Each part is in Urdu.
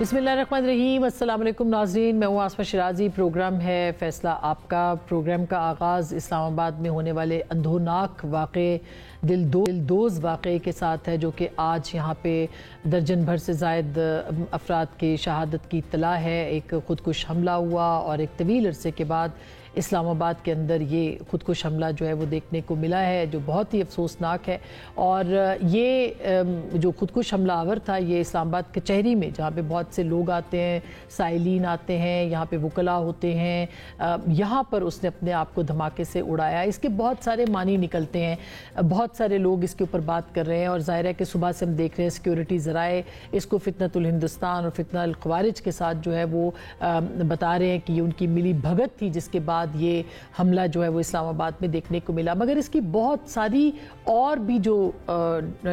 بسم اللہ الرحمن الرحیم۔ السلام علیکم ناظرین، میں ہوں آسمہ شیرازی۔ پروگرام ہے فیصلہ آپ کا۔ پروگرام کا آغاز اسلام آباد میں ہونے والے اندھوناک واقعے، دلدوز واقعے کے ساتھ ہے، جو کہ آج یہاں پہ درجن بھر سے زائد افراد کی شہادت کی اطلاع ہے۔ ایک خودکش حملہ ہوا اور ایک طویل عرصے کے بعد اسلام آباد کے اندر یہ خودکش حملہ جو ہے وہ دیکھنے کو ملا ہے، جو بہت ہی افسوسناک ہے۔ اور یہ جو خودکش حملہ آور تھا، یہ اسلام آباد کچہری میں، جہاں پہ بہت سے لوگ آتے ہیں، سائلین آتے ہیں، یہاں پہ وکلاء ہوتے ہیں، یہاں پر اس نے اپنے آپ کو دھماکے سے اڑایا۔ اس کے بہت سارے معنی نکلتے ہیں، بہت سارے لوگ اس کے اوپر بات کر رہے ہیں، اور ظاہر ہے کہ صبح سے ہم دیکھ رہے ہیں سیکیورٹی ذرائع اس کو فتنۃ الہندوستان اور فتنہ الخوارج کے ساتھ جو ہے وہ بتا رہے ہیں کہ یہ ان کی ملی بھگت تھی، جس کے بعد یہ حملہ جو ہے وہ اسلام آباد میں دیکھنے کو ملا۔ مگر اس کی بہت ساری اور بھی جو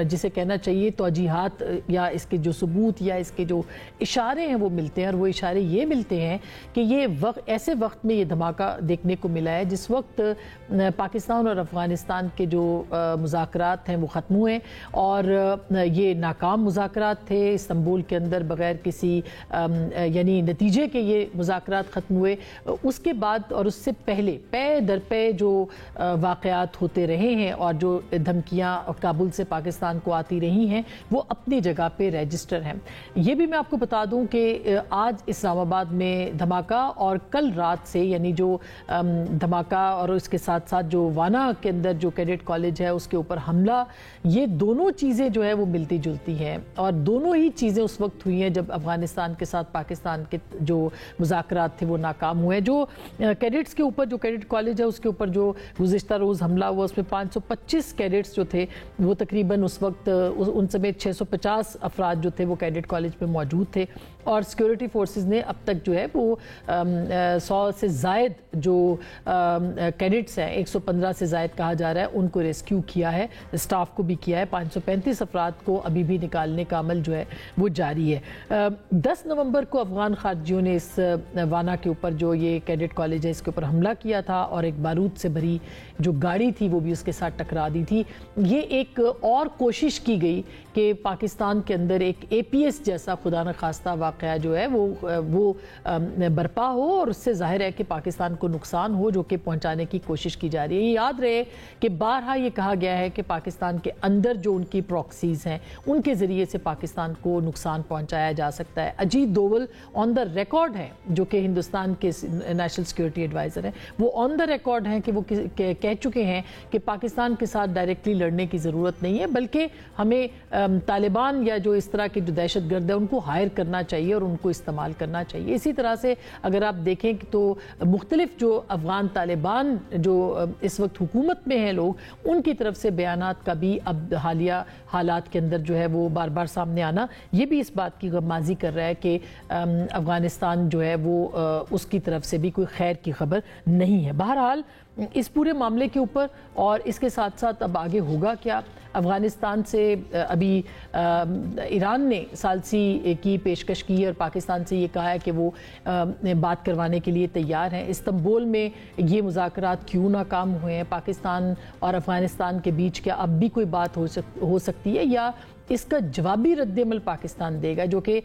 جسے کہنا چاہیے توجیحات یا اس کے جو ثبوت یا اس کے جو اشارے ہیں وہ ملتے ہیں، اور وہ اشارے یہ ملتے ہیں کہ یہ ایسے وقت میں یہ دھماکہ دیکھنے کو ملا ہے جس وقت پاکستان اور افغانستان کے جو مذاکرات ہیں وہ ختم ہوئے، اور یہ ناکام مذاکرات تھے استنبول کے اندر، بغیر کسی یعنی نتیجے کے یہ مذاکرات ختم ہوئے۔ اس کے بعد اور اس سے پہلے پے در پے جو واقعات ہوتے رہے ہیں اور جو دھمکیاں کابل سے پاکستان کو آتی رہی ہیں، وہ اپنی جگہ پہ رجسٹر ہیں۔ یہ بھی میں آپ کو بتا دوں کہ آج اسلام آباد میں دھماکہ، اور کل رات سے یعنی جو دھماکہ اور اس کے ساتھ ساتھ جو وانا کے اندر جو کیڈٹ کالج ہے اس کے اوپر حملہ، یہ دونوں چیزیں جو ہے وہ ملتی جلتی ہیں، اور دونوں ہی چیزیں اس وقت ہوئی ہیں جب افغانستان کے ساتھ پاکستان کے جو مذاکرات تھے وہ ناکام ہوئے۔ جو کیڈٹس کے اوپر جو کیڈٹ کالج ہے اس کے اوپر جو گزشتہ روز حملہ ہوا، اس میں 525 کیڈٹس جو تھے وہ تقریباً اس وقت ان سمیت 650 افراد جو تھے وہ کیڈٹ کالج میں موجود تھے، اور سیکیورٹی فورسز نے اب تک جو ہے وہ 100 سے زائد جو کیڈٹس ہیں، 115 سے زائد کہا جا رہا ہے، ان کو ریسکیو کیا ہے، اسٹاف کو بھی کیا ہے۔ 535 افراد کو ابھی بھی نکالنے کا عمل جو ہے وہ جاری ہے۔ 10 نومبر کو افغان خارجیوں نے اس وانا کے اوپر جو یہ کیڈٹ کالج ہے اس کے اوپر حملہ کیا تھا، اور ایک بارود سے بھری جو گاڑی تھی وہ بھی اس کے ساتھ ٹکرا دی تھی۔ یہ ایک اور کوشش کی گئی کہ پاکستان کے اندر ایک اے پی ایس جیسا خدا نخواستہ واقعہ جو ہے وہ برپا ہو، اور اس سے ظاہر ہے کہ پاکستان کو نقصان ہو، جو کہ پہنچانے کی کوشش کی جا رہی ہے۔ یہ یاد رہے کہ بارہا یہ کہا گیا ہے کہ پاکستان کے اندر جو ان کی پراکسیز ہیں ان کے ذریعے سے پاکستان کو نقصان پہنچایا جا سکتا ہے۔ اجیت دوول آن دا ریکارڈ ہیں، جو کہ ہندوستان کے نیشنل سیکیورٹی ایڈوائزر ہیں، وہ آن دا ریکارڈ ہیں کہ وہ کہہ چکے ہیں کہ پاکستان کے ساتھ ڈائریکٹلی لڑنے کی ضرورت نہیں ہے، بلکہ ہمیں طالبان یا جو اس طرح کے جو دہشت گرد ہیں ان کو ہائر کرنا چاہیے اور ان کو استعمال کرنا چاہیے۔ اسی طرح سے اگر آپ دیکھیں تو مختلف جو افغان طالبان جو اس وقت حکومت میں ہیں لوگ، ان کی طرف سے بیانات کا بھی اب حالیہ حالات کے اندر جو ہے وہ بار بار سامنے آنا، یہ بھی اس بات کی غمازی کر رہا ہے کہ افغانستان جو ہے وہ اس کی طرف سے بھی کوئی خیر کی خبر نہیں ہے۔ بہرحال اس پورے معاملے کے اوپر اور اس کے ساتھ ساتھ اب آگے ہوگا کیا؟ افغانستان سے ابھی ایران نے ثالثی کی پیشکش کی ہے، اور پاکستان سے یہ کہا ہے کہ وہ بات کروانے کے لیے تیار ہیں۔ استنبول میں یہ مذاکرات کیوں ناکام ہوئے ہیں؟ پاکستان اور افغانستان کے بیچ کیا اب بھی کوئی بات ہو سکتی ہے، یا اس کا جوابی رد عمل پاکستان دے گا؟ جو کہ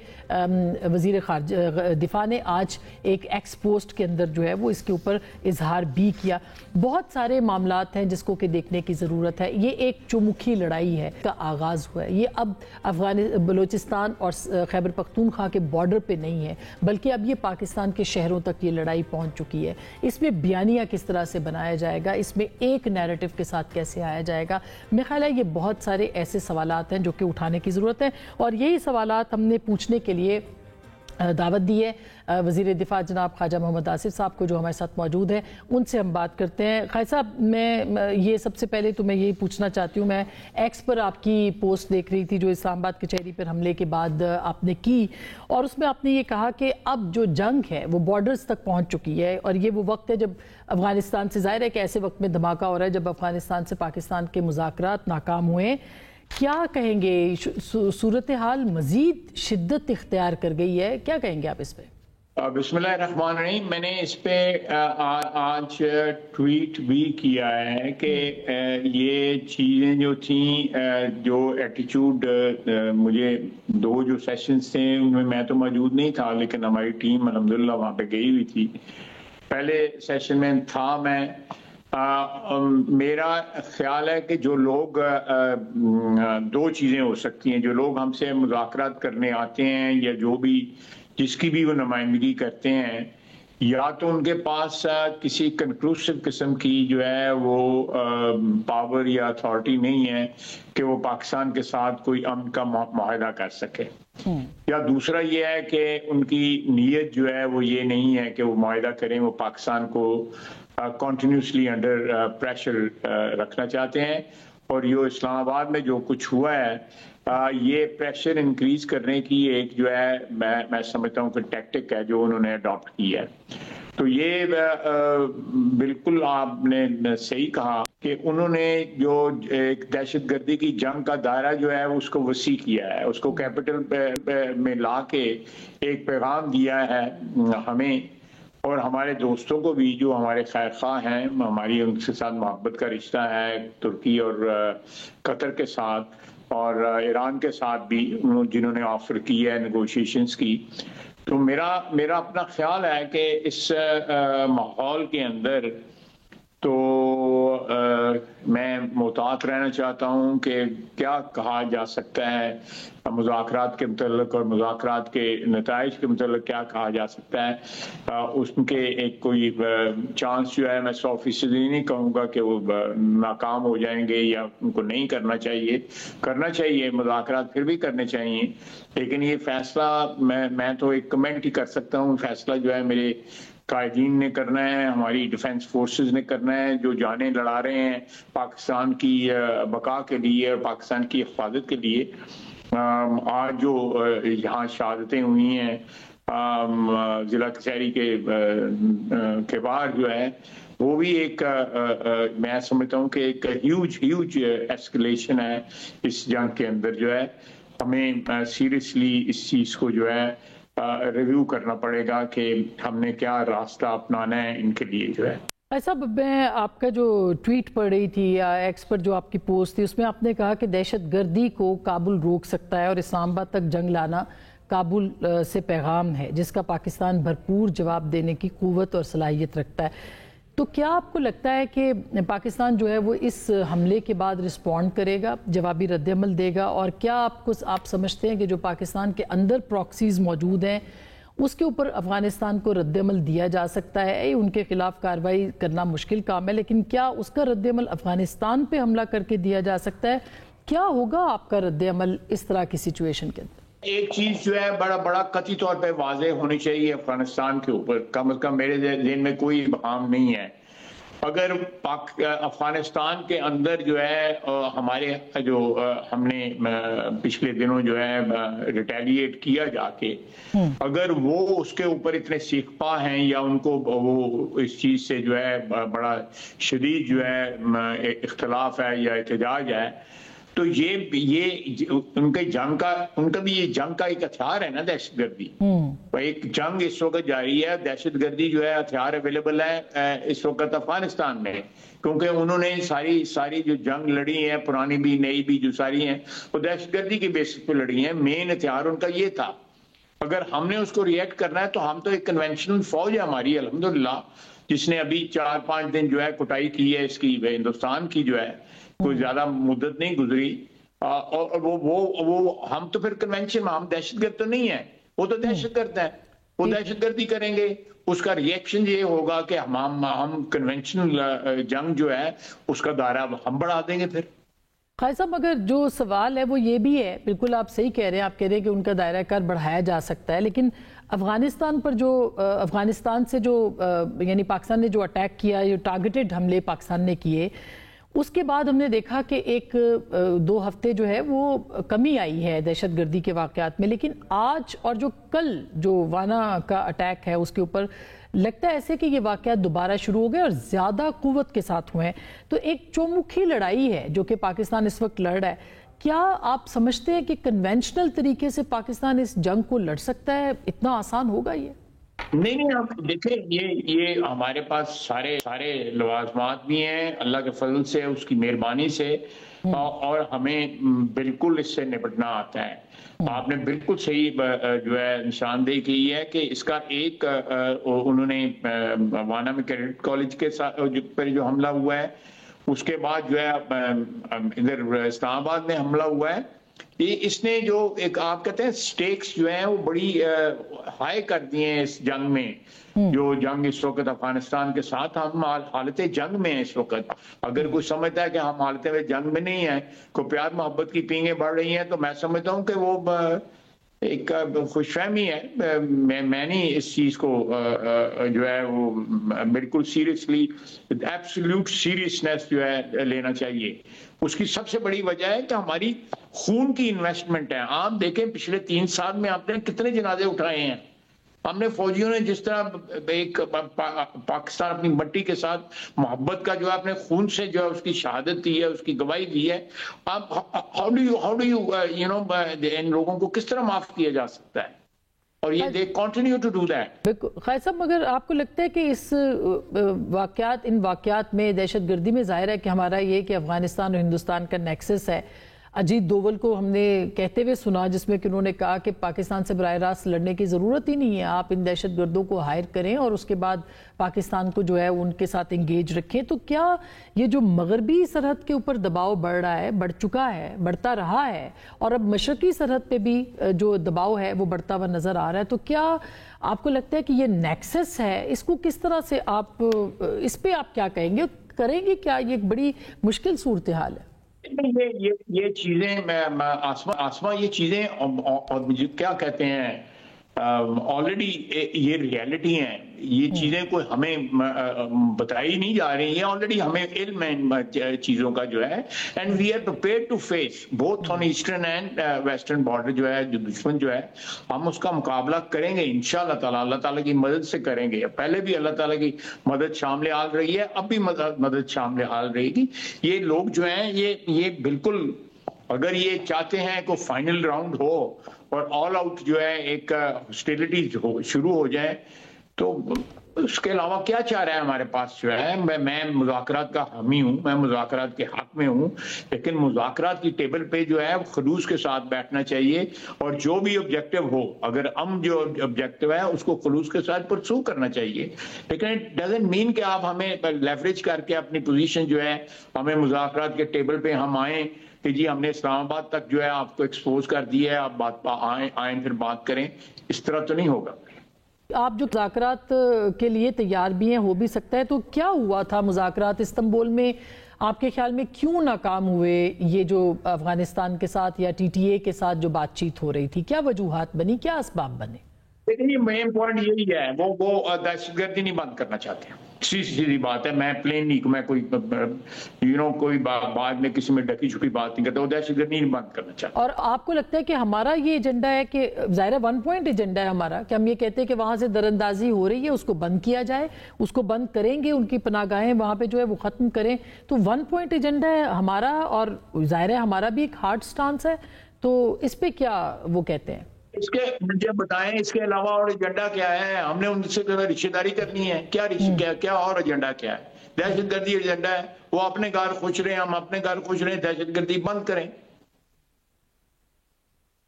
وزیر خارجہ دفاع نے آج ایک ایکس پوسٹ کے اندر جو ہے وہ اس کے اوپر اظہار بھی کیا۔ بہت سارے معاملات ہیں جس کو کہ دیکھنے کی ضرورت ہے۔ یہ ایک چومکھی لڑائی ہے کا آغاز ہوا ہے، یہ اب بلوچستان اور خیبر پختونخوا کے بارڈر پہ نہیں ہے، بلکہ اب یہ پاکستان کے شہروں تک یہ لڑائی پہنچ چکی ہے۔ اس میں بیانیہ کس طرح سے بنایا جائے گا، اس میں ایک نیریٹو کے ساتھ کیسے آیا جائے گا، میرا خیال ہے یہ بہت سارے ایسے سوالات ہیں جو کہ اٹھانے کی ضرورت ہے، اور یہی سوالات ہم نے پوچھنے کے لیے دعوت دی ہے وزیر دفاع جناب خواجہ محمد آصف صاحب کو، جو ہمارے ساتھ موجود ہیں۔ ان سے ہم بات کرتے ہیں۔ خواجہ صاحب، میں یہ سب سے پہلے تو میں یہی پوچھنا چاہتی ہوں، میں ایکس پر آپ کی پوسٹ دیکھ رہی تھی جو اسلام آباد کچہری پر حملے کے بعد آپ نے کی، اور اس میں آپ نے یہ کہا کہ اب جو جنگ ہے وہ بارڈرز تک پہنچ چکی ہے، اور یہ وہ وقت ہے جب افغانستان سے، ظاہر ہے کہ ایسے وقت میں دھماکہ ہو رہا ہے جب افغانستان سے پاکستان کے مذاکرات ناکام ہوئے۔ کیا کہیں گے؟ صورتحال مزید شدت اختیار کر گئی ہے، کیا کہیں گے آپ اس پہ؟ بسم اللہ الرحمن الرحیم. میں نے اس پہ آج ٹویٹ بھی کیا ہے کہ یہ چیزیں جو تھیں، جو ایٹیچیوڈ، مجھے دو جو سیشنز تھے ان میں میں تو موجود نہیں تھا، لیکن ہماری ٹیم الحمدللہ وہاں پہ گئی ہوئی تھی. پہلے سیشن میں تھا میں. میرا خیال ہے کہ جو لوگ، دو چیزیں ہو سکتی ہیں. جو لوگ ہم سے مذاکرات کرنے آتے ہیں یا جو بھی جس کی بھی وہ نمائندگی کرتے ہیں، یا تو ان کے پاس کسی کنکلوسو قسم کی جو ہے وہ پاور یا اتھارٹی نہیں ہے کہ وہ پاکستان کے ساتھ کوئی امن کا معاہدہ کر سکے، یا دوسرا یہ ہے کہ ان کی نیت جو ہے وہ یہ نہیں ہے کہ وہ معاہدہ کریں، وہ پاکستان کو کنٹینیوسلی انڈر پریشر رکھنا چاہتے ہیں. اور یہ اسلام آباد میں جو کچھ ہوا ہے، یہ پریشر انکریز کرنے کی ایک جو ہے میں سمجھتا ہوں کہ ٹیکٹک ہے جو انہوں نے اڈاپٹ کی ہے. تو یہ بالکل آپ نے صحیح کہا کہ انہوں نے جو ایک دہشت گردی کی جنگ کا دائرہ جو ہے اس کو وسیع کیا ہے، اس کو کیپٹل میں لا کے ایک پیغام دیا ہے ہمیں اور ہمارے دوستوں کو بھی جو ہمارے خیر خواہ ہیں. ہماری ان کے ساتھ محبت کا رشتہ ہے، ترکی اور قطر کے ساتھ اور ایران کے ساتھ بھی، جنہوں نے آفر کی ہے نیگوشیشنز کی. تو میرا اپنا خیال ہے کہ اس ماحول کے اندر تو میں محتاط رہنا چاہتا ہوں کہ کیا کہا جا سکتا ہے مذاکرات کے متعلق اور مذاکرات کے نتائج کے متعلق کیا کہا جا سکتا ہے. اس کے ایک کوئی چانس جو ہے، میں 100% نہیں کہوں گا کہ وہ ناکام ہو جائیں گے یا ان کو نہیں کرنا چاہیے مذاکرات پھر بھی کرنے چاہیے. لیکن یہ فیصلہ میں تو ایک کمنٹ ہی کر سکتا ہوں. فیصلہ جو ہے میرے قائدین نے کرنا ہے، ہماری ڈیفنس فورسز نے کرنا ہے، جو جانیں لڑا رہے ہیں پاکستان کی بقا کے لیے اور پاکستان کی حفاظت کے لیے. آج جو یہاں شہادتیں ہوئی ہیں ضلع کچہری کے باہر جو ہے، وہ بھی ایک میں سمجھتا ہوں کہ ایک ہیوج ایسکلیشن ہے اس جنگ کے اندر. جو ہے ہمیں سیریسلی اس چیز کو جو ہے ریویو کرنا پڑے گا کہ ہم نے کیا راستہ اپنانا ہے ان کے لیے. جو ہے صاحب، میں آپ کا جو ٹویٹ پڑھ رہی تھی یا ایکس پر جو آپ کی پوسٹ تھی، اس میں آپ نے کہا کہ دہشت گردی کو کابل روک سکتا ہے اور اسلام آباد تک جنگ لانا کابل سے پیغام ہے جس کا پاکستان بھرپور جواب دینے کی قوت اور صلاحیت رکھتا ہے. تو کیا آپ کو لگتا ہے کہ پاکستان جو ہے وہ اس حملے کے بعد رسپونڈ کرے گا، جوابی رد عمل دے گا؟ اور کیا آپ سمجھتے ہیں کہ جو پاکستان کے اندر پراکسیز موجود ہیں اس کے اوپر افغانستان کو رد عمل دیا جا سکتا ہے؟ ان کے خلاف کارروائی کرنا مشکل کام ہے، لیکن کیا اس کا رد عمل افغانستان پہ حملہ کر کے دیا جا سکتا ہے؟ کیا ہوگا آپ کا رد عمل اس طرح کی سچویشن کے اندر؟ ایک چیز جو ہے بڑا قطعی طور پہ واضح ہونی چاہیے افغانستان کے اوپر، کم از کم میرے ذہن میں کوئی ابہام نہیں ہے. اگر افغانستان کے اندر جو ہے ہمارے جو ہم نے پچھلے دنوں جو ہے ریٹیلیٹ کیا جا کے، اگر وہ اس کے اوپر اتنے سیکھ پا ہیں یا ان کو وہ اس چیز سے جو ہے بڑا شدید جو ہے اختلاف ہے یا احتجاج ہے، تو یہ ان کا بھی یہ جنگ کا ایک ہتھیار ہے نا، دہشت گردی. ایک جنگ اس وقت جاری ہے، دہشت گردی جو ہے ہتھیار اویلیبل ہے اس وقت افغانستان میں، کیونکہ انہوں نے ساری جو جنگ لڑی ہیں، پرانی بھی نئی بھی جو ساری ہیں، وہ دہشت گردی کی بیسس پہ لڑی ہیں. مین ہتھیار ان کا یہ تھا. اگر ہم نے اس کو ریئیکٹ کرنا ہے تو ہم تو ایک کنونشنل فوج ہے ہماری الحمدللہ، جس نے ابھی 4-5 دن جو ہے کٹائی کی ہے اس کی، ہندوستان کی جو ہے کوئی زیادہ مدت نہیں گزری. اور وہ ہم تو پھر کنونشن میں، ہم دہشت گرد تو نہیں ہیں، وہ تو دہشت گرد ہیں، وہ دہشت گردی کریں گے. اس کا ریئیکشن یہ ہوگا کہ ہم کنونشنل جنگ جو ہے اس کا دائرہ ہم بڑھا دیں گے. پھر خالد صاحب، اگر جو سوال ہے وہ یہ بھی ہے، بالکل آپ صحیح کہہ رہے ہیں، آپ کہہ رہے ہیں کہ ان کا دائرہ کار بڑھایا جا سکتا ہے، لیکن افغانستان سے جو یعنی پاکستان نے جو اٹیک کیا، جو ٹارگیٹڈ حملے پاکستان نے کیے، اس کے بعد ہم نے دیکھا کہ 1-2 ہفتے جو ہے وہ کمی آئی ہے دہشت گردی کے واقعات میں. لیکن آج اور جو کل جو وانا کا اٹیک ہے اس کے اوپر لگتا ہے ایسے کہ یہ واقعات دوبارہ شروع ہو گئے اور زیادہ قوت کے ساتھ ہوئے ہیں. تو ایک چومکھی لڑائی ہے جو کہ پاکستان اس وقت لڑ رہا ہے. کیا آپ سمجھتے ہیں کہ کنونشنل طریقے سے پاکستان اس جنگ کو لڑ سکتا ہے؟ اتنا آسان ہوگا یہ؟ نہیں آپ دیکھیں یہ ہمارے پاس سارے لوازمات بھی ہیں اللہ کے فضل سے، اس کی مہربانی سے، اور ہمیں بالکل اس سے نپٹنا آتا ہے۔ آپ نے بالکل صحیح جو ہے نشاندہی کی ہے کہ اس کا ایک انہوں نے وانا میں کیڈٹ کالج کے پر جو حملہ ہوا ہے، اس کے بعد جو ہے ادھر اسلام آباد میں حملہ ہوا ہے، یہ اس نے جو ایک آپ کہتے ہیں سٹیکس جو ہیں وہ بڑی ہائی کر دی ہیں اس جنگ میں، جو جنگ اس وقت افغانستان کے ساتھ ہم حالت جنگ میں ہیں اس وقت۔ اگر کوئی سمجھتا ہے کہ ہم حالت جنگ میں نہیں ہیں، کوئی پیار محبت کی پینگیں بڑھ رہی ہیں، تو میں سمجھتا ہوں کہ وہ ایک خوش فہمی ہے۔ میں نہیں اس چیز کو جو ہے وہ بالکل سیریسلی، ایبسلیوٹ سیریسنس جو ہے لینا چاہیے۔ اس کی سب سے بڑی وجہ ہے کہ ہماری خون کی انویسٹمنٹ ہے۔ آپ دیکھیں پچھلے 3 سال میں آپ نے کتنے جنازے اٹھائے ہیں۔ ہم نے فوجیوں نے جس طرح ایک پاکستان اپنی مٹی کے ساتھ محبت کا جو ہے اپنے خون سے جو ہے اس کی شہادت دی ہے، اس کی گواہی دی ہے۔ اب ہاؤ ڈو یو ان لوگوں کو کس طرح معاف کیا جا سکتا ہے؟ اور یہ they continue to do that. خیر صاحب، مگر آپ کو لگتا ہے کہ اس ان واقعات میں دہشت گردی میں ظاہر ہے کہ ہمارا یہ کہ افغانستان اور ہندوستان کا نیکسس ہے۔ اجیت دوول کو ہم نے کہتے ہوئے سنا جس میں کہ انہوں نے کہا کہ پاکستان سے براہ راست لڑنے کی ضرورت ہی نہیں ہے، آپ ان دہشت گردوں کو ہائر کریں اور اس کے بعد پاکستان کو جو ہے ان کے ساتھ انگیج رکھیں۔ تو کیا یہ جو مغربی سرحد کے اوپر دباؤ بڑھ رہا ہے، بڑھ چکا ہے، بڑھتا رہا ہے، اور اب مشرقی سرحد پہ بھی جو دباؤ ہے وہ بڑھتا ہوا نظر آ رہا ہے، تو کیا آپ کو لگتا ہے کہ یہ نیکسس ہے، اس کو کس طرح سے آپ اس پہ آپ کیا کہیں گے، کریں گے کیا؟ یہ ایک بڑی مشکل صورتحال ہے۔ یہ چیزیں آسما یہ چیزیں اور مجھے کیا کہتے ہیں آلریڈی یہ ریالٹی ہیں، یہ چیزیں کوئی ہمیں بتائی نہیں جا رہی ہیں، آلریڈی ہمیں علم ہے ان چیزوں کا جو ہے، and we are prepared to face both on eastern and western border جو ہے، جو دشمن جو ہے ہم اس کا مقابلہ کریں گے انشاءاللہ تعالیٰ، اللہ تعالیٰ کی مدد سے کریں گے۔ پہلے بھی اللہ تعالیٰ کی مدد شامل حال رہی ہے، اب بھی مدد شامل حال رہے گی۔ یہ لوگ جو ہیں یہ بالکل اگر یہ چاہتے ہیں کہ فائنل راؤنڈ ہو اور آل آؤٹ جو ہے ایک ہاسٹیلٹیز شروع ہو جائے، تو اس کے علاوہ کیا چاہ رہا ہے ہمارے پاس جو ہے؟ میں مذاکرات کا حامی ہوں، میں مذاکرات کے حق میں ہوں، لیکن مذاکرات کی ٹیبل پہ جو ہے خلوص کے ساتھ بیٹھنا چاہیے، اور جو بھی آبجیکٹو ہو، اگر جو آبجیکٹو ہے اس کو خلوص کے ساتھ پرسو کرنا چاہیے۔ لیکن اٹ ڈزنٹ مین کہ آپ ہمیں لیوریج کر کے اپنی پوزیشن جو ہے ہمیں مذاکرات کے ٹیبل پہ ہم آئیں کہ جی ہم نے اسلام آباد تک جو ہے آپ کو ایکسپوز کر دیا ہے، آپ آئیں پھر بات کریں، اس طرح تو نہیں ہوگا۔ آپ جو مذاکرات کے لیے تیار بھی ہیں، ہو بھی سکتا ہے، تو کیا ہوا تھا مذاکرات استنبول میں؟ آپ کے خیال میں کیوں ناکام ہوئے یہ جو افغانستان کے ساتھ یا ٹی ٹی اے کے ساتھ جو بات چیت ہو رہی تھی؟ کیا وجوہات بنی، کیا اسباب بنے؟ لیکن یہ مین پوائنٹ یہی ہے، وہ دہشت گردی نہیں بند کرنا چاہتے ہیں۔ سیدھی بات ہے، میں پلین نہیں، میں کوئی بعد میں کسی میں ڈکی چھپی بات نہیں کرتا، وہ دہشت گردی نہیں بند کرنا چاہتے۔ اور آپ کو لگتا ہے کہ ہمارا یہ ایجنڈا ہے کہ ظاہر 1 پوائنٹ ایجنڈا ہے ہمارا، کہ ہم یہ کہتے ہیں کہ وہاں سے دراندازی ہو رہی ہے، اس کو بند کیا جائے، اس کو بند کریں گے، ان کی پناہ گاہیں وہاں پہ جو ہے وہ ختم کریں، تو 1 پوائنٹ ایجنڈا ہے ہمارا، اور ظاہر ہے ہمارا بھی ایک ہارڈ سٹانس ہے، تو اس پہ کیا وہ کہتے ہیں؟ اس کے مجھے بتائیں اس کے علاوہ اور ایجنڈا کیا ہے؟ ہم نے ان سے رشتہ داری کرنی ہے کیا اور ایجنڈا کیا ہے؟ دہشت گردی ایجنڈا ہے، وہ اپنے گھر خوش رہے، ہم اپنے گھر خوش رہے، دہشت گردی بند کریں۔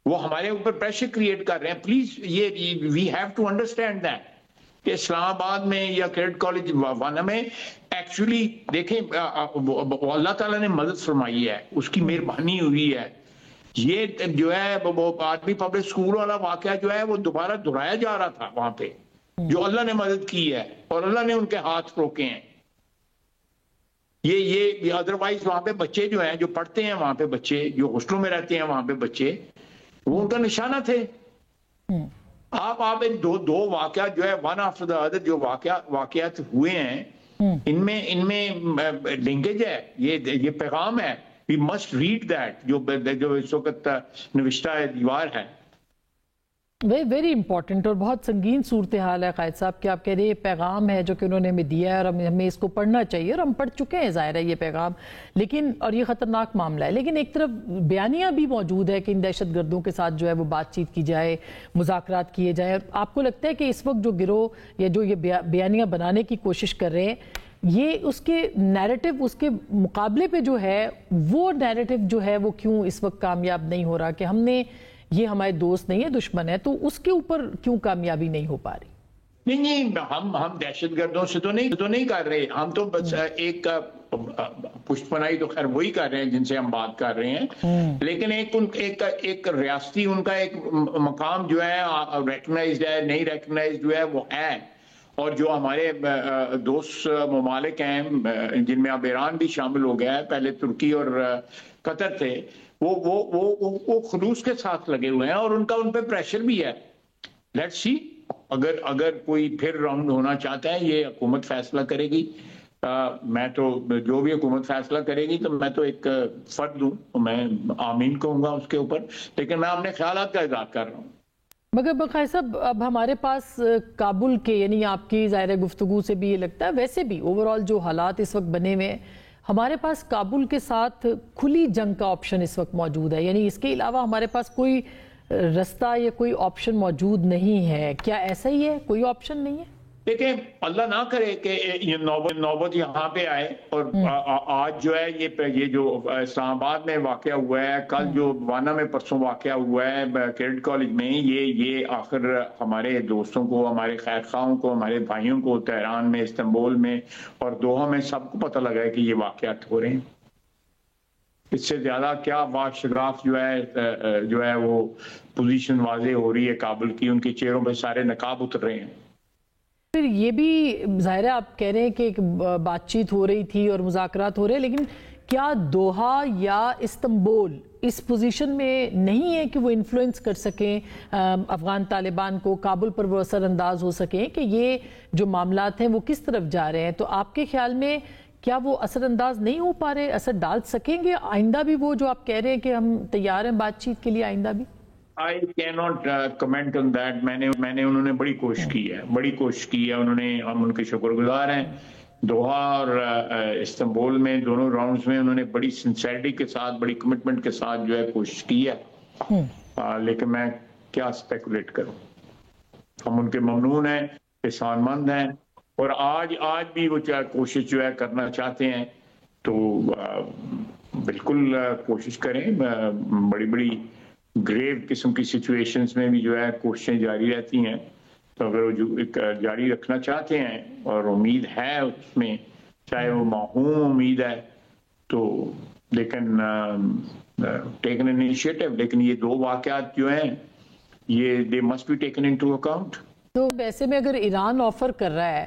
وہ ہمارے اوپر پریشر کریٹ کر رہے ہیں۔ پلیز یہ we have to understand that کہ اسلام آباد میں یا کیڈٹ کالج وانا میں ایکچولی دیکھیں اللہ تعالیٰ نے مدد فرمائی ہے، اس کی مہربانی ہوئی ہے۔ یہ جو ہے وہ آدمی پبلک اسکول والا واقعہ جو ہے وہ دوبارہ دہرایا جا رہا تھا وہاں پہ، جو اللہ نے مدد کی ہے اور اللہ نے ان کے ہاتھ روکے ہیں۔ یہ ادروائز وہاں پہ بچے جو ہیں، جو پڑھتے ہیں وہاں پہ بچے، جو ہاسٹلوں میں رہتے ہیں وہاں پہ بچے، وہ ان کا نشانہ تھے۔ آپ دو واقعات جو ہے ون آفٹر دا ادر جو واقعات ہوئے ہیں، ان میں لنکیج ہے، یہ پیغام ہے۔ We must read that جو اس وقت نوشتہ ہے دیوار ہے۔ ویری امپورٹنٹ اور بہت سنگین صورتحال ہے قائد صاحب کہ آپ کہہ رہے ہیں یہ پیغام ہے جو کہ انہوں نے ہمیں دیا ہے اور ہمیں اس کو پڑھنا چاہیے اور ہم پڑھ چکے ہیں ظاہر ہے یہ پیغام، لیکن اور یہ خطرناک معاملہ ہے، لیکن ایک طرف بیانیہ بھی موجود ہے کہ ان دہشت گردوں کے ساتھ جو ہے وہ بات چیت کی جائے، مذاکرات کیے جائیں. آپ کو لگتا ہے کہ اس وقت جو گروہ یا جو یہ بیانیہ بنانے کی کوشش کر رہے ہیں یہ اس کے نیریٹو اس کے مقابلے پہ جو ہے وہ نیریٹو جو ہے وہ کیوں اس وقت کامیاب نہیں ہو رہا کہ ہم نے یہ ہمارے دوست نہیں ہے دشمن ہے، تو اس کے اوپر کیوں کامیابی نہیں ہو پا رہی؟ نہیں ہم دہشت گردوں سے تو نہیں کر رہے، ہم تو بس ایک پشت پناہی تو خیر وہی کر رہے ہیں جن سے ہم بات کر رہے ہیں، لیکن ایک ریاستی ان کا ایک مقام جو ہے ریکگنائزڈ ہے، نہیں ریکگنائزڈ جو ہے وہ ہے. اور جو ہمارے دوست ممالک ہیں جن میں اب ایران بھی شامل ہو گیا ہے، پہلے ترکی اور قطر تھے، وہ خلوص کے ساتھ لگے ہوئے ہیں اور ان پہ پریشر بھی ہے. لیٹس سی اگر کوئی پھر راؤنڈ ہونا چاہتا ہے یہ حکومت فیصلہ کرے گی. میں تو جو بھی حکومت فیصلہ کرے گی تو میں تو ایک فرد ہوں، میں آمین کہوں گا اس کے اوپر، لیکن میں اپنے خیالات کا اظہار کر رہا ہوں. مگر بقائے صاحب اب ہمارے پاس کابل کے یعنی آپ کی ظاہر گفتگو سے بھی یہ لگتا ہے ویسے بھی اوورال جو حالات اس وقت بنے ہوئے ہیں ہمارے پاس کابل کے ساتھ کھلی جنگ کا آپشن اس وقت موجود ہے، یعنی اس کے علاوہ ہمارے پاس کوئی رستہ یا کوئی آپشن موجود نہیں ہے. کیا ایسا ہی ہے، کوئی آپشن نہیں ہے؟ دیکھیں اللہ نہ کرے کہ یہ نوبت یہاں پہ آئے، اور آج جو ہے یہ جو اسلام آباد میں واقعہ ہوا ہے، کل جو وانا میں پرسوں واقعہ ہوا ہے کیڈٹ کالج میں، یہ آخر ہمارے دوستوں کو، ہمارے خیر خواہوں کو، ہمارے بھائیوں کو تہران میں، استنبول میں اور دوحہ میں سب کو پتہ لگا ہے کہ یہ واقعات ہو رہے ہیں. اس سے زیادہ کیا باشگاف جو ہے وہ پوزیشن واضح ہو رہی ہے کابل کی، ان کے چہروں پہ سارے نقاب اتر رہے ہیں. پھر یہ بھی ظاہر ہے آپ کہہ رہے ہیں کہ ایک بات چیت ہو رہی تھی اور مذاکرات ہو رہے ہیں، لیکن کیا دوحہ یا استنبول اس پوزیشن میں نہیں ہے کہ وہ انفلوئنس کر سکیں افغان طالبان کو، کابل پر وہ اثر انداز ہو سکیں کہ یہ جو معاملات ہیں وہ کس طرف جا رہے ہیں؟ تو آپ کے خیال میں کیا وہ اثر انداز نہیں ہو پا رہے، اثر ڈال سکیں گے آئندہ بھی؟ وہ جو آپ کہہ رہے ہیں کہ ہم تیار ہیں بات چیت کے لیے آئندہ بھی. I cannot comment on that. میں نے انہوں نے بڑی کوشش کی ہے انہوں نے، ہم ان کے شکر گزار ہیں. دوحہ اور استنبول میں دونوں راؤنڈز میں انہوں نے بڑی سنسیئرٹی کے ساتھ، بڑی کمٹمنٹ کے ساتھ جو ہے کوشش کی ہے، لیکن میں کیا سپیکولیٹ کروں. ہم ان کے ممنون ہیں، احسان مند ہیں، اور آج بھی وہ کوشش جو ہے کرنا چاہتے ہیں تو بالکل کوشش کریں. بڑی گریو قسم کی سچویشنز میں بھی جو ہے کوششیں جاری رہتی ہیں، تو اگر وہ جاری رکھنا چاہتے ہیں اور امید ہے اس میں، چاہے وہ معہوم امید ہے، تو لیکن ٹیکن انیشیٹو. لیکن یہ دو واقعات جو ہیں یہ they must be taken into account. تو ویسے میں اگر ایران آفر کر رہا ہے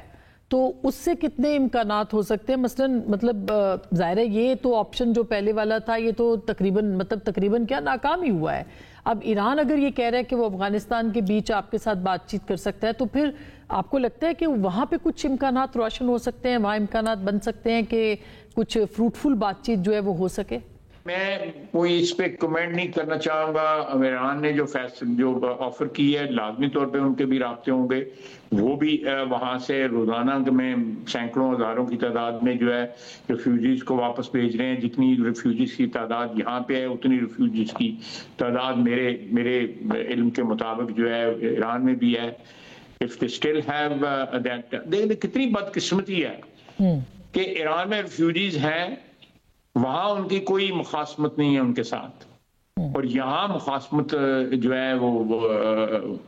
تو اس سے کتنے امکانات ہو سکتے ہیں؟ مثلاً مطلب ظاہر ہے یہ تو آپشن جو پہلے والا تھا یہ تو تقریباً کیا ناکام ہی ہوا ہے. اب ایران اگر یہ کہہ رہا ہے کہ وہ افغانستان کے بیچ آپ کے ساتھ بات چیت کر سکتا ہے، تو پھر آپ کو لگتا ہے کہ وہاں پہ کچھ امکانات روشن ہو سکتے ہیں، وہاں امکانات بن سکتے ہیں کہ کچھ فروٹفل بات چیت جو ہے وہ ہو سکے؟ میں کوئی اس پہ کمنٹ نہیں کرنا چاہوں گا. ایران نے جو آفر کی ہے لازمی طور پہ ان کے بھی رابطے ہوں گے، وہ بھی وہاں سے روزانہ میں سینکڑوں ہزاروں کی تعداد میں جو ہے ریفیوجیز کو واپس بھیج رہے ہیں. جتنی ریفیوجیز کی تعداد یہاں پہ ہے اتنی ریفیوجیز کی تعداد میرے علم کے مطابق جو ہے ایران میں بھی ہے. If they still have that، کتنی بدقسمتی ہے کہ ایران میں ریفیوجیز ہیں، وہاں ان کی کوئی مخاصمت نہیں ہے ان کے ساتھ، اور یہاں مخاصمت جو ہے وہ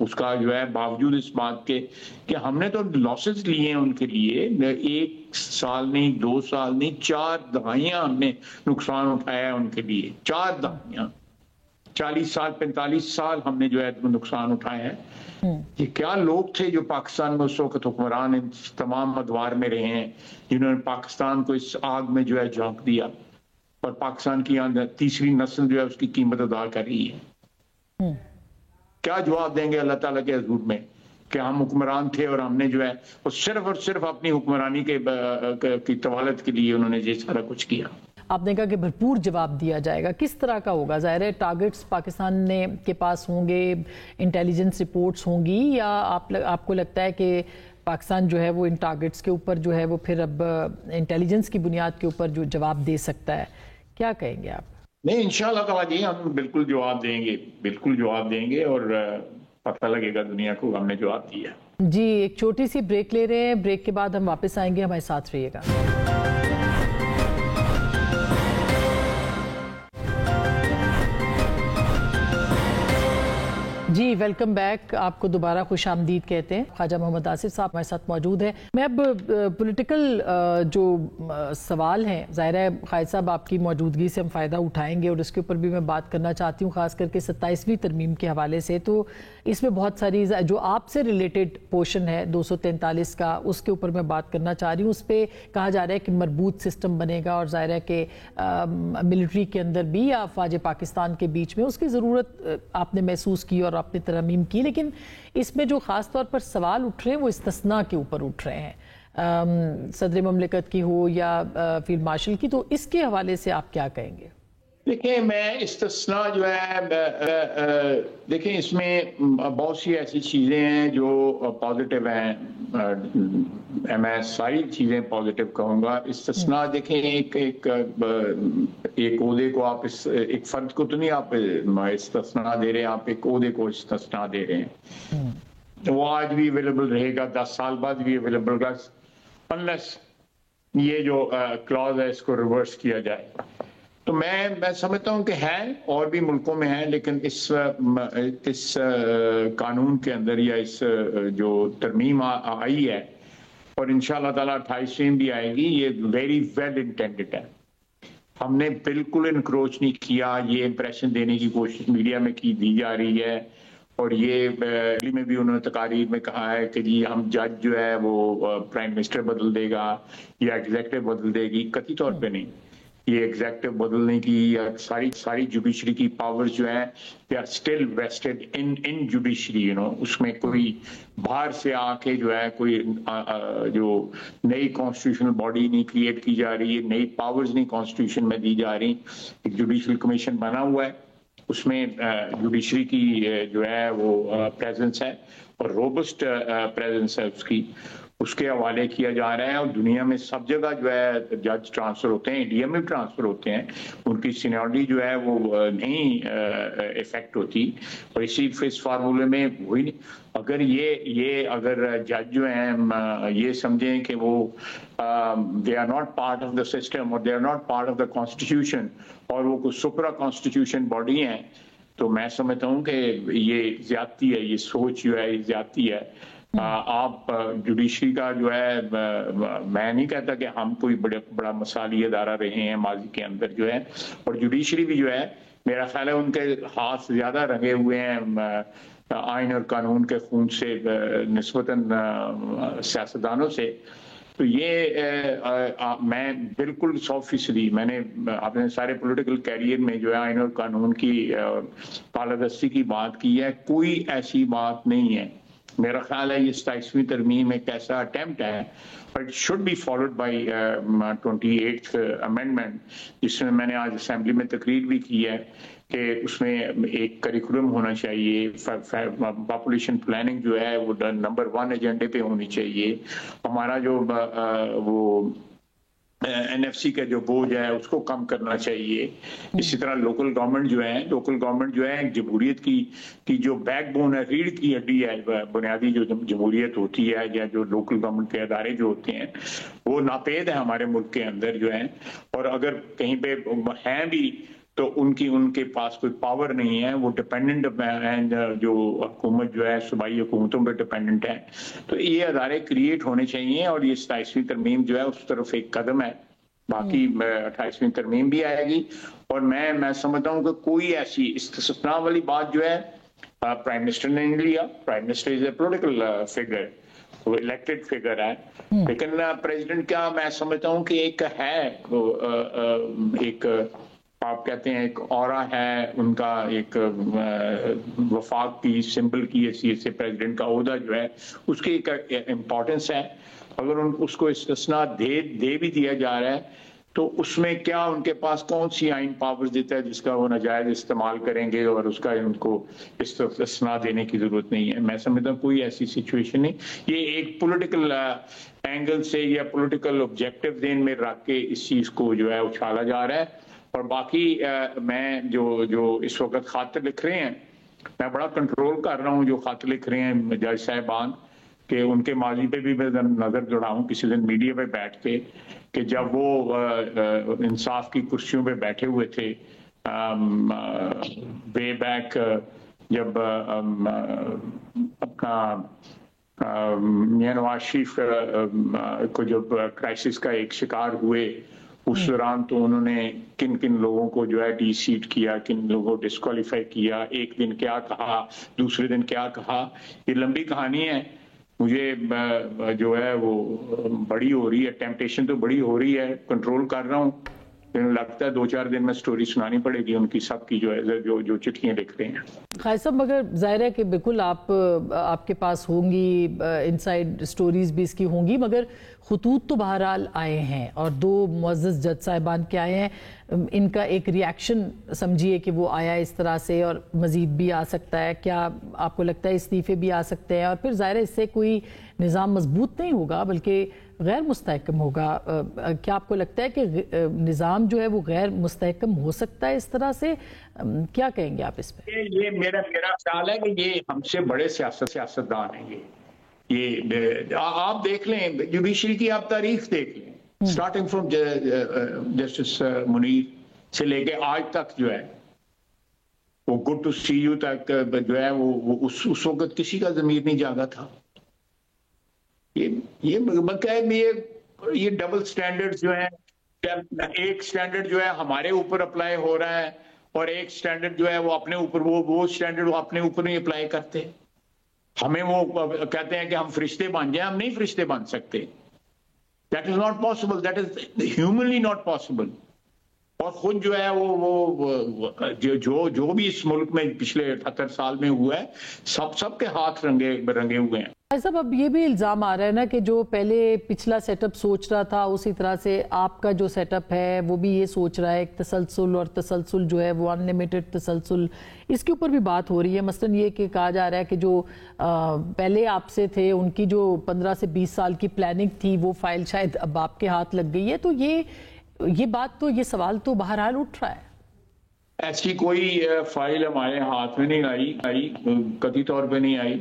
اس کا جو ہے باوجود اس بات کے کہ ہم نے تو لاسز لیے ہیں ان کے لیے، 1 سال نہیں، 2 سال نہیں، 4 دہائیاں ہم نے نقصان اٹھایا ہے ان کے لیے. 4 دہائیاں، 40 سال 45 سال ہم نے جو ہے نقصان اٹھایا ہے. یہ کیا لوگ تھے جو پاکستان میں اس وقت حکمران تمام ادوار میں رہے ہیں، جنہوں نے پاکستان کو اس آگ میں جو ہے جھونک دیا، اور پاکستان کی تیسری نسل جو ہے اس کی قیمت ادا کر رہی ہے. کیا جواب دیں گے اللہ تعالیٰ کے حضور میں کہ ہم حکمران تھے اور ہم نے جو ہے وہ صرف اور صرف اپنی حکمرانی کی طوالت کے لیے انہوں نے یہ سارا کچھ کیا. آپ نے کہا کہ بھرپور جواب دیا جائے گا، کس طرح کا ہوگا؟ ظاہر ہے ٹارگٹس پاکستان کے پاس ہوں گے، انٹیلیجنس رپورٹس ہوں گی، یا آپ کو لگتا ہے کہ پاکستان جو ہے وہ ان ٹارگٹس کے اوپر جو ہے وہ پھر اب انٹیلیجنس کی بنیاد کے اوپر جو جواب دے سکتا ہے؟ کیا کہیں گے آپ؟ نہیں، انشاءاللہ تعالیٰ جی ہم بالکل جواب دیں گے، بالکل جواب دیں گے، اور پتہ لگے گا دنیا کو ہم نے جواب دیا۔ جی ایک چھوٹی سی بریک لے رہے ہیں، بریک کے بعد ہم واپس آئیں گے، ہمارے ساتھ رہیے گا۔ جی ویلکم بیک، آپ کو دوبارہ خوش آمدید کہتے ہیں۔ خواجہ محمد آصف صاحب ہمارے ساتھ موجود ہیں۔ میں اب پولیٹیکل جو سوال ہیں، ظاہر ہے قائد صاحب آپ کی موجودگی سے ہم فائدہ اٹھائیں گے، اور اس کے اوپر بھی میں بات کرنا چاہتی ہوں، خاص کر کے 27ویں ترمیم کے حوالے سے۔ تو اس میں بہت ساری جو آپ سے ریلیٹڈ پورشن ہے 243 کا، اس کے اوپر میں بات کرنا چاہ رہی ہوں۔ اس پہ کہا جا رہا ہے کہ مربوط سسٹم بنے گا، اور ظاہر ہے کہ ملٹری کے اندر بھی یا افواج پاکستان کے بیچ میں اس کی ضرورت آپ نے محسوس کی اور آپ نے ترمیم کی، لیکن اس میں جو خاص طور پر سوال اٹھ رہے ہیں وہ استثناء کے اوپر اٹھ رہے ہیں، صدر مملکت کی ہو یا فیلڈ مارشل کی، تو اس کے حوالے سے آپ کیا کہیں گے؟ دیکھیں، میں استثناء جو ہے، دیکھیں اس میں بہت سی ایسی چیزیں ہیں جو پازیٹیو ہیں، میں ساری چیزیں پازیٹیو کہوں گا۔ استثناء دیکھیں، ایک عہدے کو آپ ایک فرد کو تو نہیں آپ استثناء دے رہے ہیں، آپ ایک عہدے کو استثناء دے رہے ہیں۔ وہ آج بھی اویلیبل رہے گا، 10 سال بعد بھی اویلیبل رہے گا، انلیس یہ جو کلاز ہے اس کو ریورس کیا جائے۔ تو میں سمجھتا ہوں کہ ہے، اور بھی ملکوں میں ہے، لیکن اس قانون کے اندر یا اس جو ترمیم آئی ہے، اور انشاءاللہ تعالیٰ 28ویں بھی آئے گی، یہ ویری ویل انٹینڈڈ ہے۔ ہم نے بالکل انکروچ نہیں کیا، یہ امپریشن دینے کی کوشش میڈیا میں دی جا رہی ہے، اور یہ دلی میں بھی انہوں نے تقاریر میں کہا ہے کہ جی ہم جج جو ہے وہ پرائم منسٹر بدل دے گا یا ایگزیکٹو بدل دے گی۔ قطعی طور پہ نہیں، یہ ایگزیکٹو بدلنے کی یا ساری جوڈیشری کی پاورز جو ہیں they are still vested in judiciary، اس میں کوئی باہر سے آ کے جو ہے کوئی جو نئی کانسٹیٹیوشنل باڈی نہیں کریٹ کی جا رہی ہے، نئی پاورز نہیں کانسٹیٹیوشن میں دی جا رہی۔ ایک جوڈیشل کمیشن بنا ہوا ہے، اس میں جوڈیشری کی جو ہے وہ پریزنس ہے، اور روبسٹ پریزنس ہے اس کے حوالے کیا جا رہا ہے۔ اور دنیا میں سب جگہ جو ہے جج ٹرانسفر ہوتے ہیں، انڈیا میں بھی ٹرانسفر ہوتے ہیں، ان کی سینیورٹی جو ہے وہ نہیں افیکٹ ہوتی، اور اس فارمولے میں وہی نہیں۔ اگر اگر جج جو ہیں یہ سمجھیں کہ وہ they are not part of the system, اور they are not part of the constitution, اور وہ کوئی سپرا کانسٹیٹیوشن باڈی ہیں، تو میں سمجھتا ہوں کہ یہ زیادتی ہے، یہ سوچ جو ہے یہ زیادتی ہے۔ آپ جوڈیشری کا جو ہے، میں نہیں کہتا کہ ہم کوئی بڑا مثالی ادارہ رہے ہیں ماضی کے اندر جو ہے، اور جوڈیشری بھی جو ہے میرا خیال ہے ان کے ہاتھ زیادہ رنگے ہوئے ہیں آئین اور قانون کے خون سے نسبتاً سیاستدانوں سے۔ تو یہ میں بالکل 100% میں نے اپنے سارے پولیٹیکل کیریئر میں جو ہے آئین اور قانون کی بالادستی کی بات کی ہے، کوئی ایسی بات نہیں ہے۔ میرا خیال ہے یہ 27ویں ترمیم ایک ایسا اٹیمپٹ ہے، but it should be followed by 28th amendment، جس میں نے آج اسمبلی میں تقریر بھی کی ہے کہ اس میں ایک کریکولم ہونا چاہیے، پاپولیشن پلاننگ جو ہے وہ نمبر 1 ایجنڈے پہ ہونی چاہیے۔ ہمارا جو وہ NFC کا جو بوجھ ہے اس کو کم کرنا چاہیے۔ اسی طرح لوکل گورنمنٹ جو ہے جمہوریت کی جو بیک بون ہے، ریڑھ کی ہڈی ہے، بنیادی جو جمہوریت ہوتی ہے، یا جو لوکل گورنمنٹ کے ادارے جو ہوتے ہیں وہ ناپید ہیں ہمارے ملک کے اندر جو ہیں، اور اگر کہیں پہ ہیں بھی تو ان کے پاس کوئی پاور نہیں ہے، وہ ڈیپینڈنٹ ہیں، جو حکومت جو ہے صوبائی حکومتوں پہ ڈیپینڈنٹ ہے۔ تو یہ ادارے کریٹ ہونے چاہیے، اور یہ 27ویں ترمیم جو ہے اس طرف ایک قدم ہے۔ باقی 28ویں ترمیم بھی آئے گی، اور میں سمجھتا ہوں کہ کوئی ایسی استثناء والی بات جو ہے پرائم منسٹر نے نہیں لیا۔ Prime minister is a political figure, وہ الیکٹڈ فگر ہے، لیکن پریزیڈنٹ کا میں سمجھتا ہوں کہ ایک آپ کہتے ہیں ایک اورا ہے ان کا، ایک وفاق کی سمبل کی حیثیت سے پریزیڈنٹ کا عہدہ جو ہے اس کی ایک امپورٹنس ہے۔ اگر اس کو استثناء دے بھی دیا جا رہا ہے تو اس میں کیا ان کے پاس کون سی آئین پاورز دیتا ہے جس کا وہ ناجائز استعمال کریں گے اور اس کا ان کو استثناء دینے کی ضرورت نہیں ہے. میں سمجھتا ہوں کوئی ایسی سچویشن نہیں. یہ ایک پولیٹیکل اینگل سے یا پولیٹیکل آبجیکٹو ذہن میں رکھ کے اس چیز کو جو ہے اچھالا جا رہا ہے. اور باقی میں جو اس وقت خاطر لکھ رہے ہیں میں بڑا کنٹرول کر رہا ہوں جو خاطر لکھ رہے ہیں جج صاحبان کہ ان کے ماضی پہ بھی میں نظر دوڑاؤں کسی دن میڈیا پہ بیٹھ کے کہ جب وہ انصاف کی کرسیوں پہ بیٹھے ہوئے تھے وے بیک جب اپنا نواز شریف کو جب کرائسس کا ایک شکار ہوئے اس دوران تو انہوں نے کن کن لوگوں کو جو ہے ڈی سیٹ کیا, کن لوگوں کو ڈسکوالیفائی کیا, ایک دن کیا کہا, دوسرے دن کیا کہا. یہ لمبی کہانی ہے. مجھے جو ہے وہ بڑی ہو رہی ہے, ٹیمپٹیشن تو بڑی ہو رہی ہے, کنٹرول کر رہا ہوں. لگتا ہے 2-4 دن میں سٹوری سنانی پڑے گی ان کی سب کی جو ہے جو چٹھیاں لکھ رہے ہیں. خالد صاحب مگر ظاہر ہے کہ بالکل آپ کے پاس ہوں گی انسائیڈ سٹوریز بھی اس کی ہوں گی, مگر خطوط تو بہرحال آئے ہیں اور 2 معزز جج صاحبان کے آئے ہیں. ان کا ایک ری ایکشن سمجھیے کہ وہ آیا اس طرح سے اور مزید بھی آ سکتا ہے. کیا آپ کو لگتا ہے استعفے بھی آ سکتے ہیں اور پھر ظاہر ہے اس سے کوئی نظام مضبوط نہیں ہوگا بلکہ غیر مستحکم ہوگا؟ کیا آپ کو لگتا ہے کہ نظام جو ہے وہ غیر مستحکم ہو سکتا ہے اس طرح سے؟ کیا کہیں گے آپ اس پہ؟ یہ میرا خیال ہے کہ یہ ہم سے بڑے سیاستدان ہیں. یہ آپ دیکھ لیں جوڈیشری کی آپ تاریخ دیکھ لیں اسٹارٹنگ فرام جسٹس منیر سے لے کے آج تک جو ہے وہ گڈ ٹو سی یو تک جو ہے وہ اس وقت کسی کا ضمیر نہیں جاگا تھا. یہ ڈبل سٹینڈرڈ جو ہے, ایک سٹینڈرڈ جو ہے ہمارے اوپر اپلائی ہو رہا ہے اور ایک سٹینڈرڈ جو ہے وہ اپنے اوپر وہ سٹینڈرڈ وہ اپنے اوپر نہیں اپلائی کرتے. ہمیں وہ کہتے ہیں کہ ہم فرشتے بن جائیں, ہم نہیں فرشتے بن سکتے. That is not possible. That is humanly not possible. اور خود جو ہے وہ جو بھی اس ملک میں پچھلے 78 سال میں ہوا ہے سب کے ہاتھ رنگے ہوئے ہیں. صاحب اب یہ بھی الزام آ رہا ہے نا کہ جو پہلے پچھلا سیٹ اپ سوچ رہا تھا اسی طرح سے آپ کا جو سیٹ اپ ہے وہ بھی یہ سوچ رہا ہے ایک تسلسل, اور تسلسل جو ہے وہ ان لمیٹڈ تسلسل, اس کے اوپر بھی بات ہو رہی ہے. مثلا یہ کہ کہا جا رہا ہے کہ جو پہلے آپ سے تھے ان کی جو 15 سے 20 سال کی پلاننگ تھی وہ فائل شاید اب آپ کے ہاتھ لگ گئی ہے. تو یہ بات تو, یہ سوال تو بہرحال اٹھ رہا ہے. ایسی کوئی فائل ہمارے ہاتھ میں نہیں آئی, قطعی طور پہ نہیں آئی.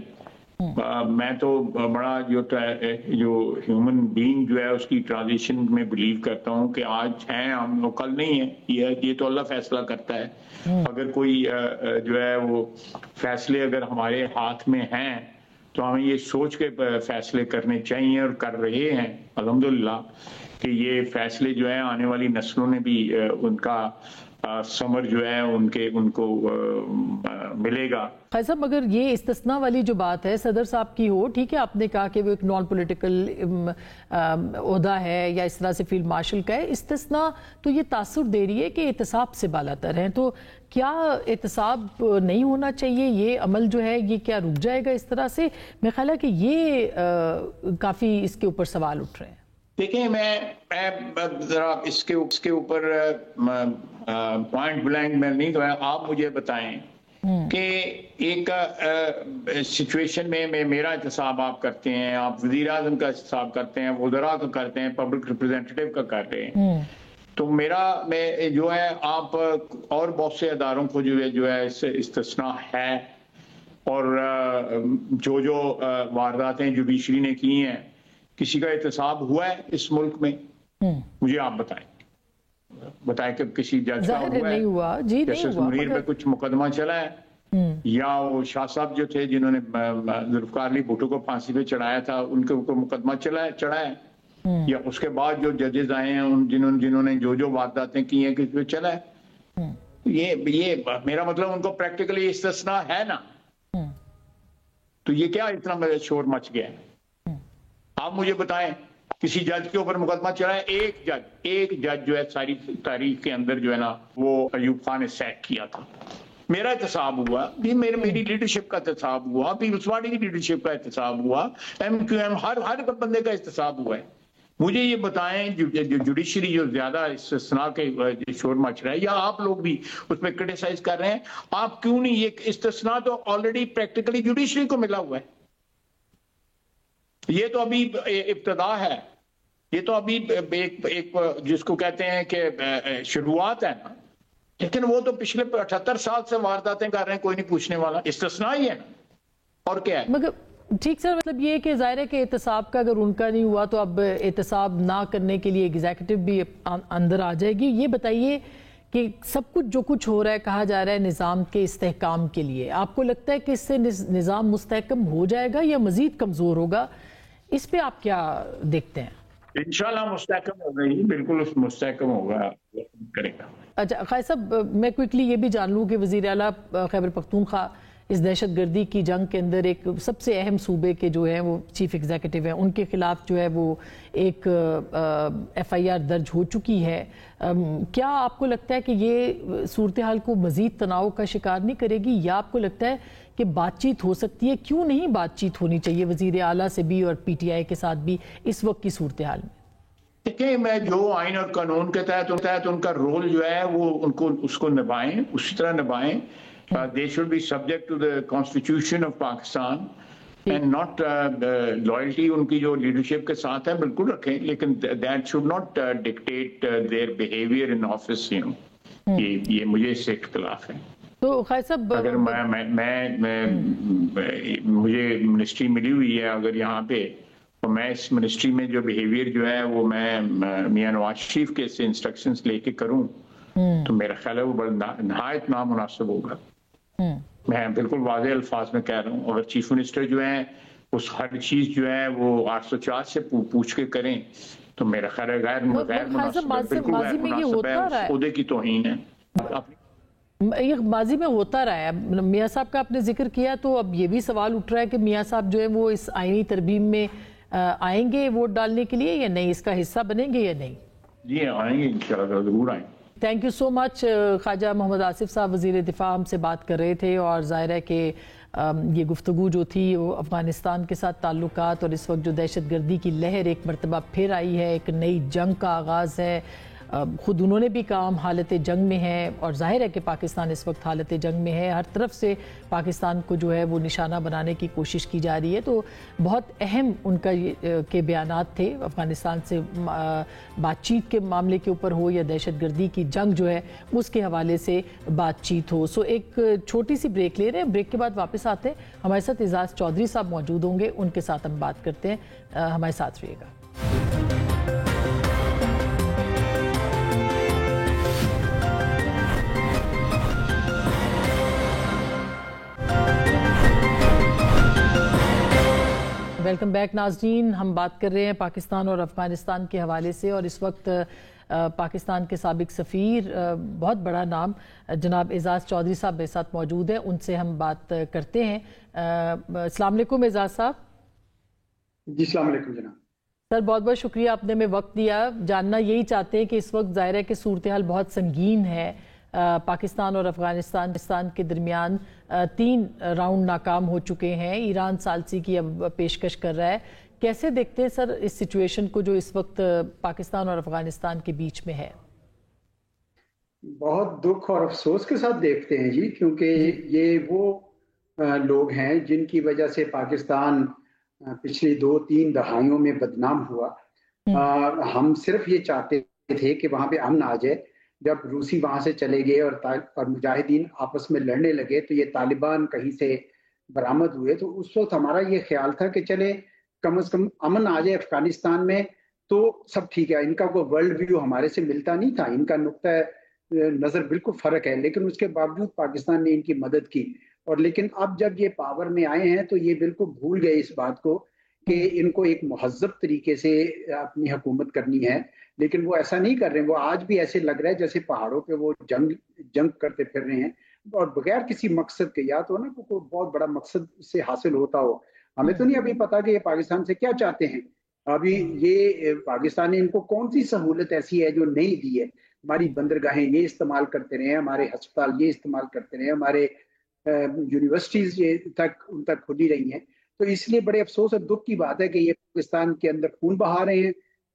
میں تو بڑا جو ہیومن بینگ جو ہے اس کی ٹرانزیشن میں بلیو کرتا ہوں کہ آج ہیں ہم, کل نہیں ہے. یہ تو اللہ فیصلہ کرتا ہے. اگر کوئی جو ہے وہ فیصلے اگر ہمارے ہاتھ میں ہیں تو ہمیں یہ سوچ کے فیصلے کرنے چاہیے اور کر رہے ہیں الحمدللہ کہ یہ فیصلے جو ہیں آنے والی نسلوں نے بھی ان کا سمر جو ہے ان کو ملے گا. خالد صاحب مگر یہ استثناء والی جو بات ہے صدر صاحب کی ہو, ٹھیک ہے آپ نے کہا کہ وہ ایک نان پولیٹیکل عہدہ ہے یا اس طرح سے فیلڈ مارشل کا ہے, استثناء تو یہ تاثر دے رہی ہے کہ احتساب سے بالا تر ہیں. تو کیا احتساب نہیں ہونا چاہیے؟ یہ عمل جو ہے یہ کیا رک جائے گا اس طرح سے؟ میرا خیال ہے کہ یہ کافی اس کے اوپر سوال اٹھ رہے ہیں. دیکھیں میں ذرا اس کے اوپر پوائنٹ بلینک میں نہیں کہا, آپ مجھے بتائیں کہ ایک سچویشن میں میرا احتساب آپ کرتے ہیں, آپ وزیر اعظم کا احتساب کرتے ہیں, وزراء کا کرتے ہیں, پبلک ریپرزینٹیٹیو کا کر رہے ہیں. تو میں جو ہے آپ اور بہت سے اداروں کو جو ہے اس سے استثناء ہے, اور جو وارداتیں جوڈیشری نے کی ہیں کسی کا احتساب ہوا ہے اس ملک میں؟ مجھے آپ بتائیں کہ کسی جج کا ہوا ہے؟ جسٹس منیر پہ کچھ مقدمہ چلا ہے یا وہ شاہ صاحب جو تھے جنہوں نے ذوالفقار علی بھٹو کو پھانسی پہ چڑھایا تھا ان کے اوپر مقدمہ چڑھا ہے, یا اس کے بعد جو ججز آئے ہیں جنہوں نے جو وارداتیں کی ہیں کس پہ چلا ہے؟ یہ میرا مطلب ان کو پریکٹیکلی استثناء ہے نا. تو یہ کیا اتنا شور مچ گیا ہے؟ آپ مجھے بتائیں کسی جج کے اوپر مقدمہ چلا ہے؟ ایک جج جو ہے ساری تاریخ کے اندر جو ہے نا وہ ایوب خان نے سیک کیا تھا. میرا احتساب ہوا, میری لیڈرشپ کا احتساب ہوا, پیپلز پارٹی کی لیڈرشپ کا احتساب ہوا, ایم کیو ایم ہر بندے کا احتساب ہوا ہے. مجھے یہ بتائیں جو جوڈیشری جو زیادہ استثناء کے شور مچ رہا ہے، یا آپ لوگ بھی اس پہ کرٹیسائز کر رہے ہیں، آپ کیوں نہیں، یہ استثناء تو آلریڈی پریکٹیکلی جوڈیشری کو ملا ہوا ہے. یہ تو ابھی ابتدا ہے، یہ تو ابھی ایک جس کو کہتے ہیں کہ شروعات ہے نا. لیکن وہ تو پچھلے 78 سال سے وارداتیں کر رہے ہیں، کوئی نہیں پوچھنے والا. استثناء ہی ہے نا، اور کیا ہے. مگر ٹھیک سر، مطلب یہ کہ ظاہر ہے کہ احتساب کا اگر ان کا نہیں ہوا تو اب احتساب نہ کرنے کے لیے ایگزیکٹو بھی اندر آ جائے گی. یہ بتائیے کہ سب کچھ جو کچھ ہو رہا ہے کہا جا رہا ہے نظام کے استحکام کے لیے، آپ کو لگتا ہے کہ اس سے نظام مستحکم ہو جائے گا یا مزید کمزور ہوگا؟ اس پہ آپ کیا دیکھتے ہیں؟ انشاءاللہ مستحکم ہوگا ہی، بالکل مستحکم ہوگا، کرے گا. اچھا خیر صاحب، میں کوئکلی یہ بھی جان لوں کہ وزیر اعلیٰ خیبر پختونخوا اس دہشت گردی کی جنگ کے اندر ایک سب سے اہم صوبے کے جو ہیں وہ چیف ایگزیکٹو ہیں، ان کے خلاف جو ہے وہ ایک ایف آئی آر درج ہو چکی ہے. کیا آپ کو لگتا ہے کہ یہ صورتحال کو مزید تناؤ کا شکار نہیں کرے گی، یا آپ کو لگتا ہے کہ بات چیت ہو سکتی ہے؟ کیوں نہیں بات چیت ہونی چاہیے وزیر اعلیٰ سے بھی اور پی ٹی آئی کے ساتھ بھی اس وقت کی صورتحال میں؟ دیکھیں، میں جو آئین اور قانون کے تحت ان کا رول جو ہے وہ اس کو نبھائیں، اسی طرح نبھائیں. They should be subject to the Constitution of Pakistan and not loyalty ان کی جو لیڈرشپ کے ساتھ ہے بالکل رکھیں، لیکن that should not dictate their behavior in office. یہ مجھے اس سے اختلاف ہے. تو خیر صاحب، اگر مجھے منسٹری ملی ہوئی ہے اگر یہاں پہ، تو میں اس منسٹری میں جو بیہیویئر جو ہے وہ میں میاں نواز شریف کے سے انسٹرکشنز لے کے کروں تو میرا خیال ہے وہ بڑا نہایت نامناسب ہوگا. میں بالکل واضح الفاظ میں کہہ رہا ہوں، اگر چیف منسٹر جو ہیں اس ہر چیز جو ہے وہ 804 سے پوچھ کے کریں تو میرا خیال ہے غیر مناسب ہے، بالکل غیر مناسب ہے، اس عہدے کی توہین ہے. یہ ماضی میں ہوتا رہا ہے. میاں صاحب کا آپ نے ذکر کیا تو اب یہ بھی سوال اٹھ رہا ہے کہ میاں صاحب جو ہے وہ اس آئینی ترمیم میں آئیں گے ووٹ ڈالنے کے لیے یا نہیں، اس کا حصہ بنیں گے یا نہیں؟ جی آئیں گے، انشاءاللہ ضرور آئیں گے. تھینک یو سو مچ. خواجہ محمد آصف صاحب وزیر دفاع ہم سے بات کر رہے تھے، اور ظاہر ہے کہ یہ گفتگو جو تھی وہ افغانستان کے ساتھ تعلقات اور اس وقت جو دہشت گردی کی لہر ایک مرتبہ پھر آئی ہے، ایک نئی جنگ کا آغاز ہے. خود انہوں نے بھی کہا ہم حالت جنگ میں ہے، اور ظاہر ہے کہ پاکستان اس وقت حالت جنگ میں ہے. ہر طرف سے پاکستان کو جو ہے وہ نشانہ بنانے کی کوشش کی جا رہی ہے. تو بہت اہم ان کا کے بیانات تھے، افغانستان سے بات چیت کے معاملے کے اوپر ہو یا دہشت گردی کی جنگ جو ہے اس کے حوالے سے بات چیت ہو. سو ایک چھوٹی سی بریک لے رہے ہیں، بریک کے بعد واپس آتے ہیں. ہمارے ساتھ اعزاز چودھری صاحب موجود ہوں گے، ان کے ساتھ ہم بات کرتے ہیں. ہمارے ساتھ رہیے گا. ویلکم بیک ناظرین. ہم بات کر رہے ہیں پاکستان اور افغانستان کے حوالے سے، اور اس وقت پاکستان کے سابق سفیر، بہت بڑا نام، جناب اعزاز چودھری صاحب میرے ساتھ موجود ہیں. ان سے ہم بات کرتے ہیں. السلام علیکم اعزاز صاحب. جی السلام علیکم جناب. سر بہت بہت شکریہ آپ نے ہمیں وقت دیا. جاننا یہی چاہتے ہیں کہ اس وقت ظاہر ہے کہ صورتحال بہت سنگین ہے. پاکستان اور افغانستان کے درمیان 3 راؤنڈ ناکام ہو چکے ہیں. ایران ثالثی کی اب پیشکش کر رہا ہے. کیسے دیکھتے ہیں سر اس سچویشن کو جو اس وقت پاکستان اور افغانستان کے بیچ میں ہے؟ بہت دکھ اور افسوس کے ساتھ دیکھتے ہیں جی، کیونکہ یہ وہ لوگ ہیں جن کی وجہ سے پاکستان پچھلی 2-3 دہائیوں میں بدنام ہوا. ہم صرف یہ چاہتے تھے کہ وہاں پہ امن آ جائے. جب روسی وہاں سے چلے گئے اور مجاہدین آپس میں لڑنے لگے تو یہ طالبان کہیں سے برآمد ہوئے، تو اس وقت ہمارا یہ خیال تھا کہ چلے کم از کم امن آ جائے افغانستان میں تو سب ٹھیک ہے. ان کا کوئی ورلڈ ویو ہمارے سے ملتا نہیں تھا، ان کا نقطہ نظر بالکل فرق ہے، لیکن اس کے باوجود پاکستان نے ان کی مدد کی. اور لیکن اب جب یہ پاور میں آئے ہیں تو یہ بالکل بھول گئے اس بات کو کہ ان کو ایک مہذب طریقے سے اپنی حکومت کرنی ہے. لیکن وہ ایسا نہیں کر رہے ہیں. وہ آج بھی ایسے لگ رہا ہے جیسے پہاڑوں پہ وہ جنگ کرتے پھر رہے ہیں، اور بغیر کسی مقصد کے. یا تو نا کوئی بہت بڑا مقصد اس سے حاصل ہوتا ہو. ہمیں تو نہیں ابھی پتا کہ یہ پاکستان سے کیا چاہتے ہیں. ابھی یہ پاکستان نے ان کو کون سی سہولت ایسی ہے جو نہیں دی ہے. ہماری بندرگاہیں یہ استعمال کرتے رہے ہیں، ہمارے ہسپتال یہ استعمال کرتے رہے ہیں، ہمارے یونیورسٹیز ان تک کھلی رہی ہیں. تو اس لیے بڑے افسوس اور دکھ کی بات ہے کہ یہ پاکستان کے اندر خون بہا رہے ہیں